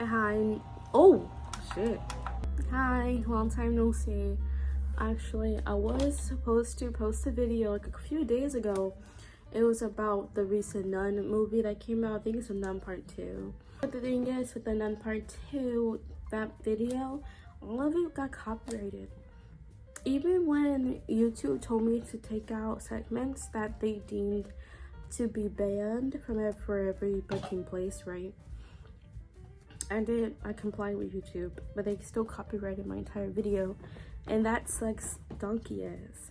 Hi. Oh, shit. Hi, long time no see. Actually, I was supposed to post a video like a few days ago. It was about the recent Nun movie that came out. I think it's a Nun Part 2. But the thing is, with the Nun Part 2, that video, all of it got copyrighted. Even when YouTube told me to take out segments that they deemed to be banned from every booking place, right? I complied with YouTube, but they still copyrighted my entire video, and that sucks donkey ass.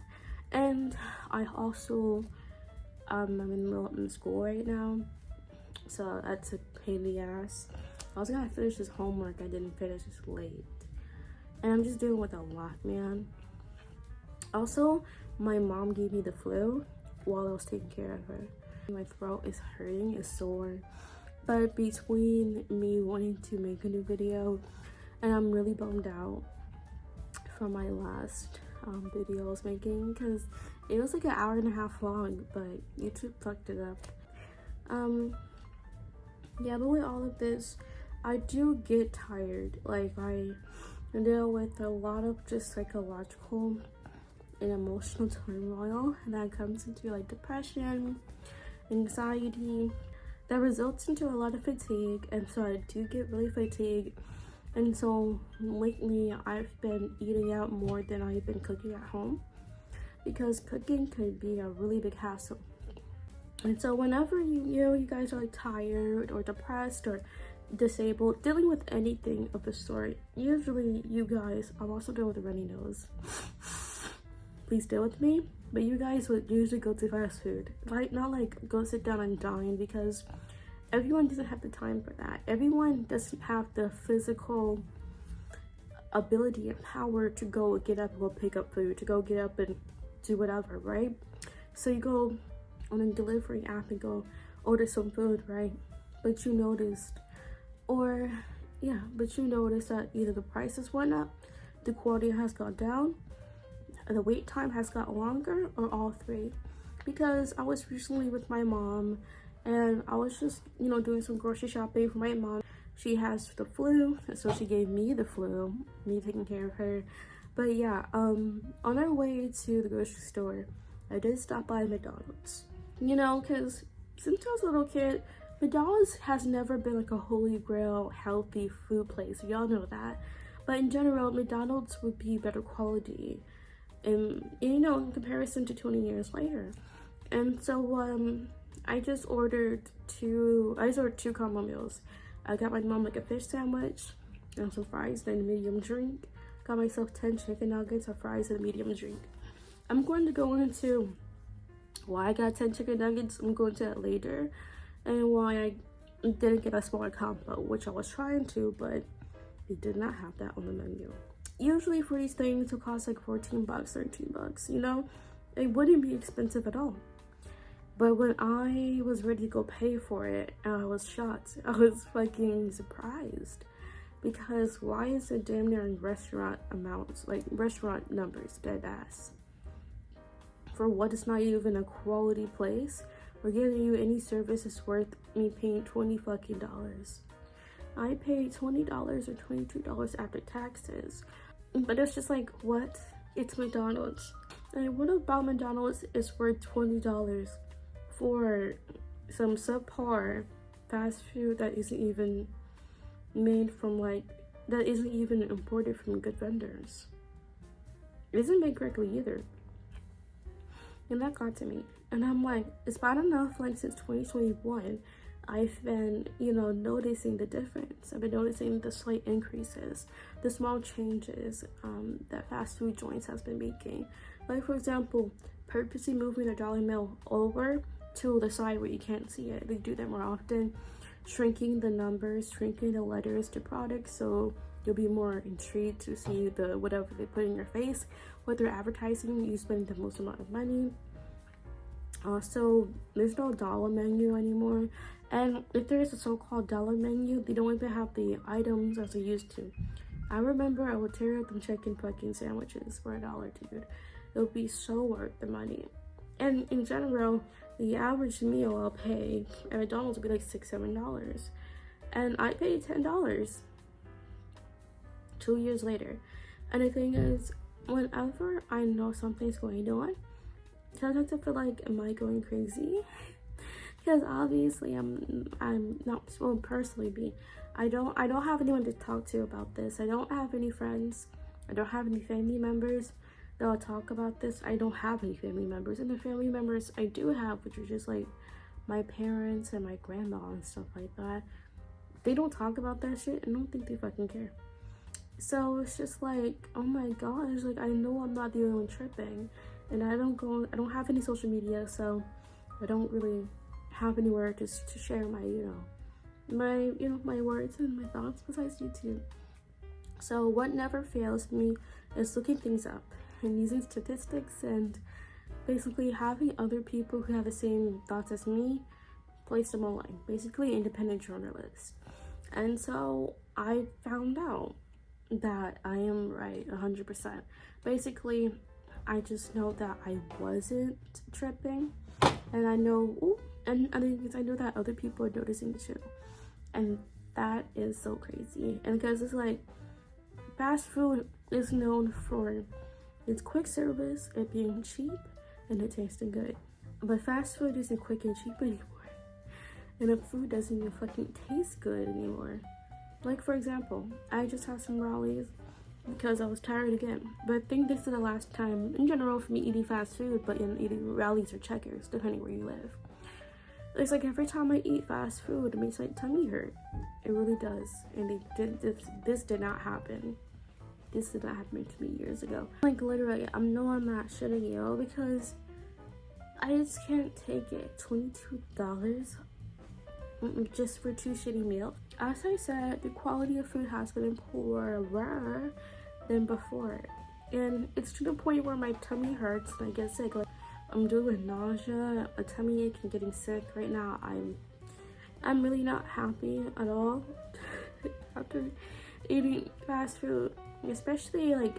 And I also I'm in school right now, so that's a pain in the ass. I was gonna finish this homework, I didn't finish, it's late, and I'm just dealing with a lot, man. Also, my mom gave me the flu while I was taking care of her. My throat is hurting, it's sore. But between me wanting to make a new video and I'm really bummed out from my last video I was making, because it was like an hour and a half long, but YouTube fucked it up. Yeah, but with all of this, I do get tired. Like, I deal with a lot of just psychological and emotional turmoil that comes into like depression, anxiety, that results into a lot of fatigue, and so I do get really fatigued. And so lately I've been eating out more than I've been cooking at home, because cooking could be a really big hassle. And so whenever you guys are like tired or depressed or disabled, dealing with anything of the sort, usually you guys, I'm also dealing with a runny nose. Please deal with me. But you guys would usually go to fast food, like not like go sit down and dine, because everyone doesn't have the time for that. Everyone doesn't have the physical ability and power to go get up and go pick up food, to go get up and do whatever, right? So you go on a delivery app and go order some food, right? But you noticed that either the prices went up, the quality has gone down, the wait time has got longer, or all three. Because I was recently with my mom and I was just, doing some grocery shopping for my mom. She has the flu, so she gave me the flu, me taking care of her. But yeah, on our way to the grocery store, I did stop by McDonald's. Because since I was a little kid, McDonald's has never been like a holy grail healthy food place. Y'all know that. But in general, McDonald's would be better quality. And in comparison to 20 years later. And so I just ordered two combo meals. I got my mom like a fish sandwich and some fries, then a medium drink. Got myself 10 chicken nuggets, a fries, and a medium drink. I'm going to go into why I got 10 chicken nuggets. I'm going to that later, and why I didn't get a smaller combo, which I was trying to, but it did not have that on the menu. Usually for these things, it costs like 14 bucks, 13 bucks, it wouldn't be expensive at all. But when I was ready to go pay for it, I was shocked. I was fucking surprised, because why is it damn near in restaurant amounts, like restaurant numbers, dead ass, for what is not even a quality place or giving you any service is worth me paying $20 fucking dollars. I paid $20 or $22 after taxes. But it's just like, what? It's McDonald's. And what about McDonald's is worth $20 for some subpar fast food that isn't even made from that isn't even imported from good vendors? It isn't made correctly either. And that got to me. And I'm like, it's bad enough, like since 2021, I've been, noticing the difference. I've been noticing the slight increases, the small changes that fast food joints has been making. Like, for example, purposely moving the dollar bill over to the side where you can't see it. They do that more often. Shrinking the numbers, shrinking the letters to products, so you'll be more intrigued to see the whatever they put in your face. What they're advertising, you spend the most amount of money. Also, there's no dollar menu anymore. And if there is a so-called dollar menu, they don't even have the items as they used to. I remember I would tear up them chicken fucking sandwiches for $1, dude. It would be so worth the money. And in general, the average meal I'll pay at McDonald's would be like $6-7. and I paid $10 2 years later. And the thing is, whenever I know something's going on, sometimes I feel like, am I going crazy? Because obviously I'm not, well, personally me, I don't have anyone to talk to about this. I don't have any friends. I don't have any family members that will talk about this. I don't have any family members, and the family members I do have, which are just like my parents and my grandma and stuff like that, they don't talk about that shit. I don't think they fucking care. So it's just like, oh my gosh, like I know I'm not the only one tripping, and I don't have any social media, so I don't really have anywhere to share my my words and my thoughts besides YouTube. So what never fails me is looking things up and using statistics and basically having other people who have the same thoughts as me place them online, basically independent journalists. And so I found out that I am right 100%. Basically, I just know that I wasn't tripping, and I know, and I know that other people are noticing too, and that is so crazy. And because it's like, fast food is known for its quick service, it being cheap, and it tasting good. But fast food isn't quick and cheap anymore, and the food doesn't even fucking taste good anymore. Like, for example, I just had some Raleighs because I was tired again. But I think this is the last time in general for me eating fast food, but in eating Raleighs or Checkers, depending where you live. It's like every time I eat fast food, it makes my tummy hurt. It really does. And this did not happen. This did not happen to me years ago. Like, literally, I'm not shitting you, because I just can't take it. $22 just for 2 shitty meals. As I said, the quality of food has been poorer than before, and it's to the point where my tummy hurts and I get sick. Like, I'm dealing with nausea, a tummy ache, and getting sick right now. I'm really not happy at all after eating fast food, especially like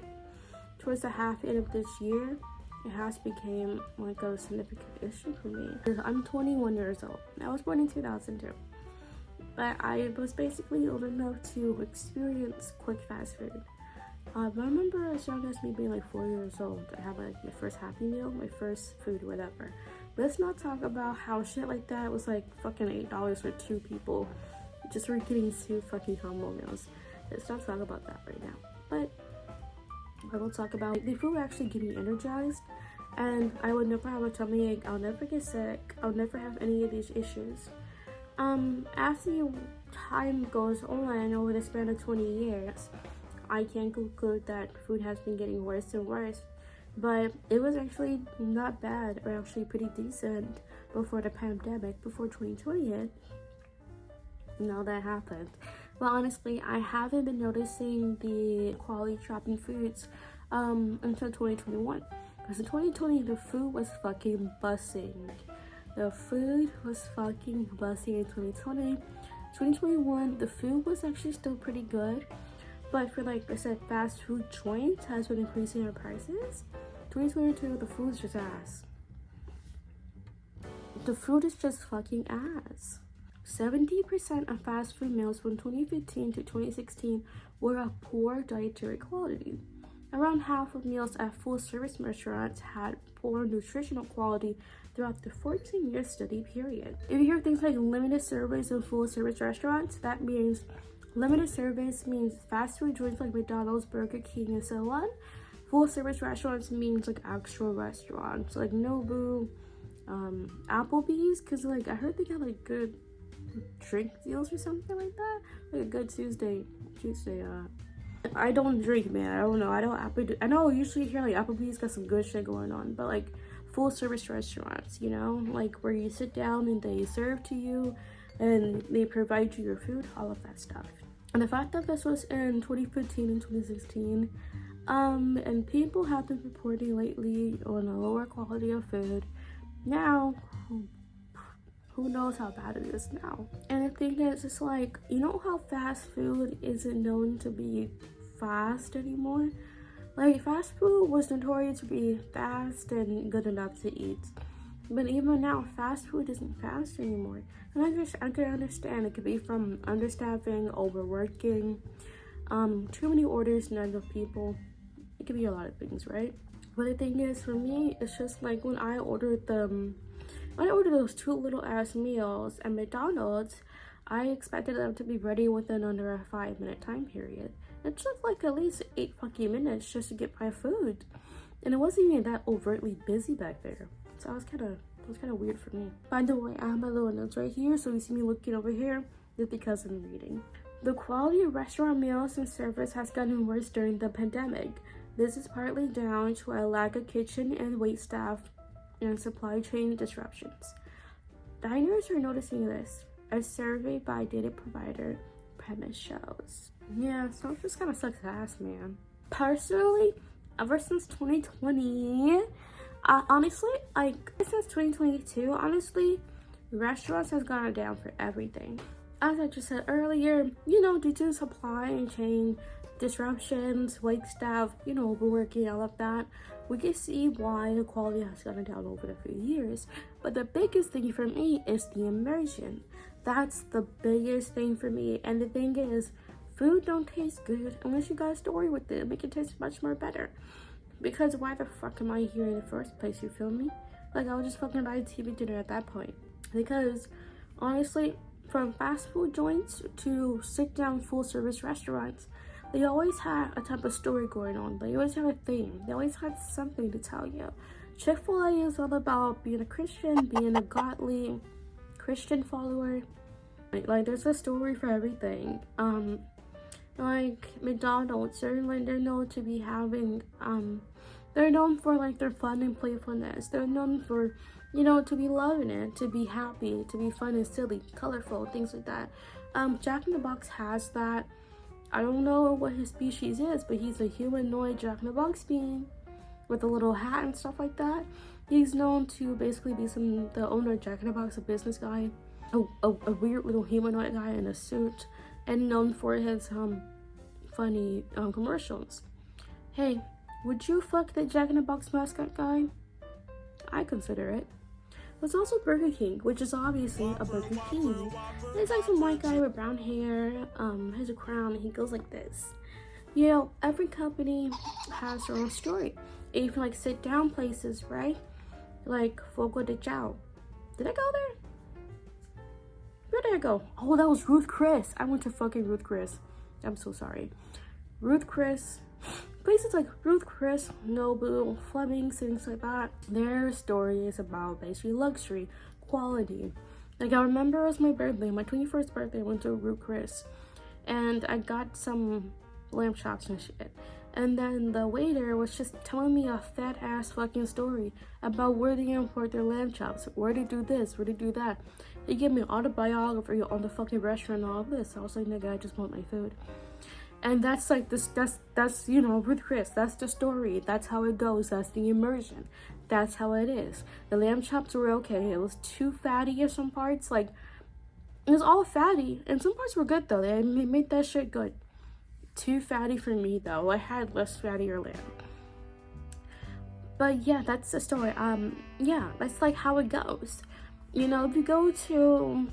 towards the end of this year. It has become like a significant issue for me. I'm 21 years old. I was born in 2002, but I was basically old enough to experience quick fast food. I remember as young as me being like 4 years old, I had like my first Happy Meal, my first food, whatever. Let's not talk about how shit like that was like fucking $8 for 2 people just for getting 2 fucking combo meals. Let's not talk about that right now. But I will talk about the food actually get me energized, and I would never have a tummy ache. I'll never get sick. I'll never have any of these issues. As the time goes on, over the span of 20 years, I can conclude that food has been getting worse and worse. But it was actually not bad, or actually pretty decent before the pandemic, before 2020 hit. Now that happened. But honestly, I haven't been noticing the quality drop in foods until 2021. Because in 2020, the food was fucking bussing. The food was fucking bussing in 2020. 2021, the food was actually still pretty good. But for, like I said, fast food joints has been increasing their prices. 2022, the food is just ass. The food is just fucking ass. 70% of fast food meals from 2015 to 2016 were of poor dietary quality. Around half of meals at full-service restaurants had poor nutritional quality throughout the 14-year study period. If you hear things like limited service in full-service restaurants, that means limited service means fast food joints like McDonald's, Burger King, and so on. Full-service restaurants means like actual restaurants, like Nobu, Applebee's, because like I heard they got like good drink deals or something like that, like a good Tuesday. I don't drink, man. I don't know. I know usually here like Applebee's got some good shit going on, but like full service restaurants, you know, like where you sit down and they serve to you and they provide you your food, all of that stuff. And the fact that this was in 2015 and 2016, and people have been reporting lately on a lower quality of food. Now, who knows how bad it is now? And the thing is, it's like, you know how fast food isn't known to be fast anymore? Like, fast food was notorious to be fast and good enough to eat. But even now, fast food isn't fast anymore. And I can understand it could be from understaffing, overworking, too many orders, not enough people. It could be a lot of things, right? But the thing is, for me, it's just like when I ordered those 2 little ass meals at McDonald's, I expected them to be ready within under a 5-minute time period. It took like at least 8 fucking minutes just to get my food. And it wasn't even that overtly busy back there. So it was kind of weird for me. By the way, I have my little notes right here, so you see me looking over here, it's because I'm reading. The quality of restaurant meals and service has gotten worse during the pandemic. This is partly down to a lack of kitchen and wait staff and supply chain disruptions. Diners are noticing this. A survey by data provider Premise shows. Yeah, so it just kind of sucks ass, man. Personally, ever since 2020, honestly, like since 2022, honestly, restaurants has gone down for everything. As I just said earlier, due to supply and chain disruptions, wait staff, overworking, all of that, we can see why the quality has gone down over the few years. But the biggest thing for me is the immersion. That's the biggest thing for me. And the thing is, food don't taste good unless you got a story with it. Make it taste much more better. Because why the fuck am I here in the first place, you feel me? Like, I was just fucking buying TV dinner at that point. Because, honestly, from fast food joints to sit-down full-service restaurants, they always had a type of story going on. They always had a theme. They always had something to tell you. Chick-fil-A is all about being a Christian, being a godly Christian follower. Like, there's a story for everything. Like McDonald's, they're known to be having, they're known for like their fun and playfulness. They're known for, to be loving it, to be happy, to be fun and silly, colorful, things like that. Jack in the Box has that. I don't know what his species is, but he's a humanoid Jack in the Box being with a little hat and stuff like that. He's known to basically be the owner of Jack in the Box, a business guy, a weird little humanoid guy in a suit, and known for his funny commercials. Hey, would you fuck the Jack in the Box mascot guy? I consider it. There's also Burger King, which is obviously a Burger King. There's like some white guy with brown hair, has a crown, and he goes like this. Every company has their own story. Even like sit down places, right? Like Fogo de Chao. Did I go there? Where did I go? Oh, that was Ruth Chris. I went to fucking Ruth Chris. I'm so sorry. Ruth Chris. Places like Ruth Chris, Nobu, Fleming's, things like that. Their story is about basically luxury, quality. Like, I remember it was my birthday, my 21st birthday, I went to Ruth Chris. And I got some lamb chops and shit. And then the waiter was just telling me a fat ass fucking story about where they import their lamb chops, where they do this, where they do that. He gave me an autobiography on the fucking restaurant and all of this. I was like, nigga, I just want my food. And that's like this, that's Ruth Chris, that's the story. That's how it goes. That's the immersion. That's how it is. The lamb chops were okay. It was too fatty in some parts. Like, it was all fatty. And some parts were good though. They made that shit good. Too fatty for me though. I had less fattier lamb. But yeah, that's the story. Yeah, that's like how it goes. If you go to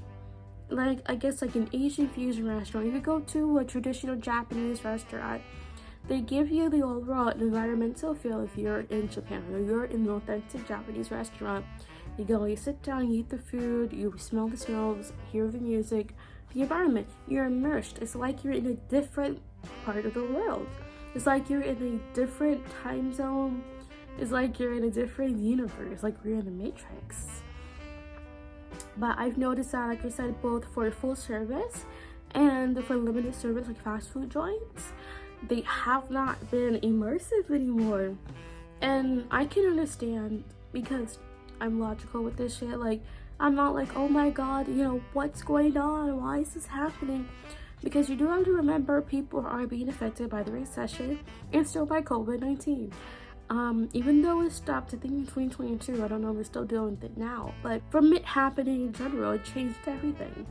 like, I guess like an Asian fusion restaurant, if you go to a traditional Japanese restaurant, they give you the overall environmental feel if you're in Japan or you're in an authentic Japanese restaurant. You go, you sit down, you eat the food, you smell the smells, hear the music, the environment. You're immersed. It's like you're in a different part of the world. It's like you're in a different time zone. It's like you're in a different universe, like we're in the Matrix. But I've noticed that, like I said, both for full service and for limited service, like fast food joints, they have not been immersive anymore. And I can understand because I'm logical with this shit. Like, I'm not like, oh my god, what's going on? Why is this happening? Because you do have to remember people are being affected by the recession and still by COVID-19. Even though it stopped, I think in 2022, I don't know if we're still dealing with it now, but from it happening in general, it changed everything.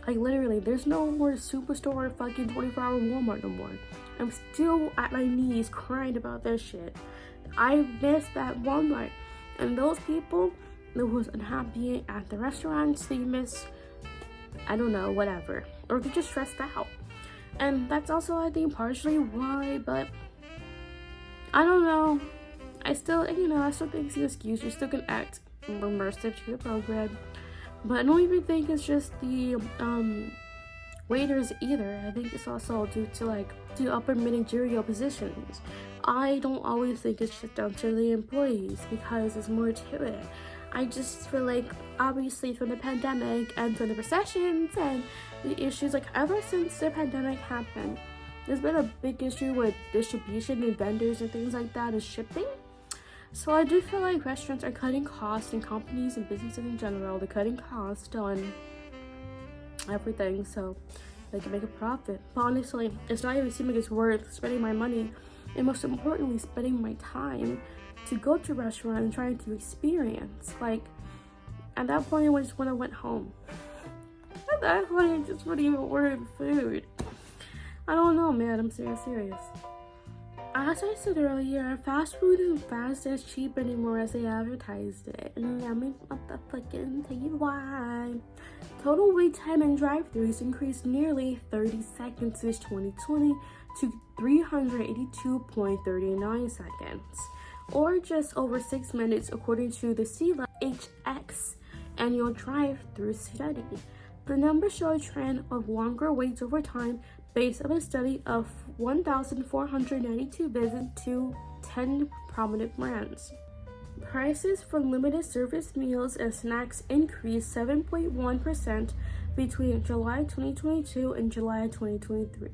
Like, literally, there's no more Superstore fucking 24-hour Walmart no more. I'm still at my knees crying about this shit. I miss that Walmart. And those people, that was unhappy at the restaurants they miss, I don't know, whatever, or they're just stressed out. And that's also, I think, partially why, but I don't know. I still think it's an excuse. You still can act immersive to the program, but I don't even think it's just the waiters either. I think it's also due to the upper managerial positions. I don't always think it's just down to the employees, because there's more to it. I just feel like, obviously, from the pandemic and from the recessions and the issues, like ever since the pandemic happened, there's been a big issue with distribution and vendors and things like that, and shipping. So I do feel like restaurants are cutting costs, and companies and businesses in general, they're cutting costs on everything so they can make a profit. But honestly, it's not even seeming it's worth spending my money, and most importantly, spending my time to go to a restaurant and trying to experience. Like, at that point, I just want to went home. At that point, I just wouldn't even order the food. I don't know, man. I'm serious. As I said earlier, fast food isn't fast as cheap anymore as they advertised it. And let me fucking tell you why. Total wait time in drive-thrus increased nearly 30 seconds since 2020 to 382.39 seconds, or just over 6 minutes, according to the Sept HX annual drive-thru study. The numbers show a trend of longer waits over time based on a study of 1,492 visits to 10 prominent brands. Prices for limited service meals and snacks increased 7.1% between July 2022 and July 2023.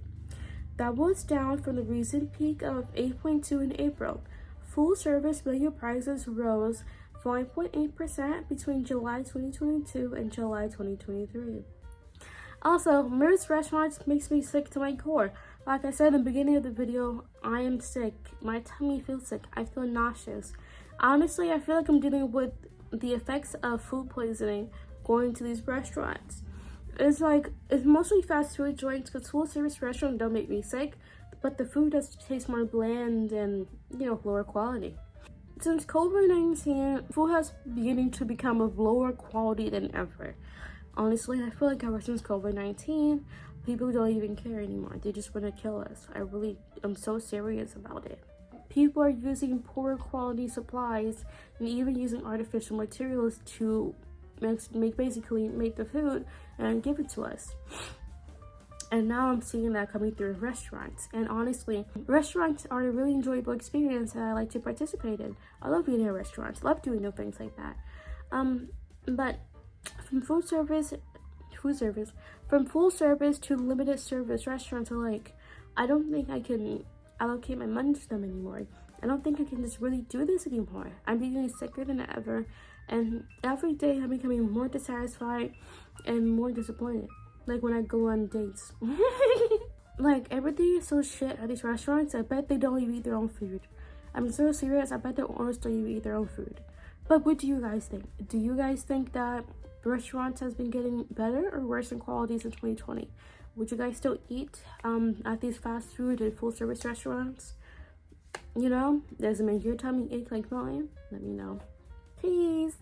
That was down from the recent peak of 8.2% in April. Full service menu prices rose 5.8% between July 2022 and July 2023. Also, most restaurants makes me sick to my core. Like I said in the beginning of the video, I am sick. My tummy feels sick. I feel nauseous. Honestly, I feel like I'm dealing with the effects of food poisoning going to these restaurants. It's mostly fast food joints, because full service restaurants don't make me sick, but the food does taste more bland and, lower quality. Since COVID-19, food has beginning to become of lower quality than ever. Honestly, I feel like ever since COVID-19, people don't even care anymore. They just want to kill us. I'm so serious about it. People are using poor quality supplies and even using artificial materials to make the food and give it to us. And now I'm seeing that coming through restaurants. And honestly, restaurants are a really enjoyable experience that I like to participate in. I love being in restaurants. I love doing things like that. But from full service to limited service restaurants alike, I don't think I can allocate my money to them anymore. I don't think I can just really do this anymore. I'm becoming sicker than ever, and every day I'm becoming more dissatisfied and more disappointed. Like when I go on dates. Like, everything is so shit at these restaurants. I bet they don't even eat their own food. I'm so serious. I bet the owners don't even eat their own food. But what do you guys think? Do you guys think that restaurants has been getting better or worse in quality since 2020? Would you guys still eat at these fast food and full service restaurants? Does it make your tummy ache like mine? Let me know. Peace.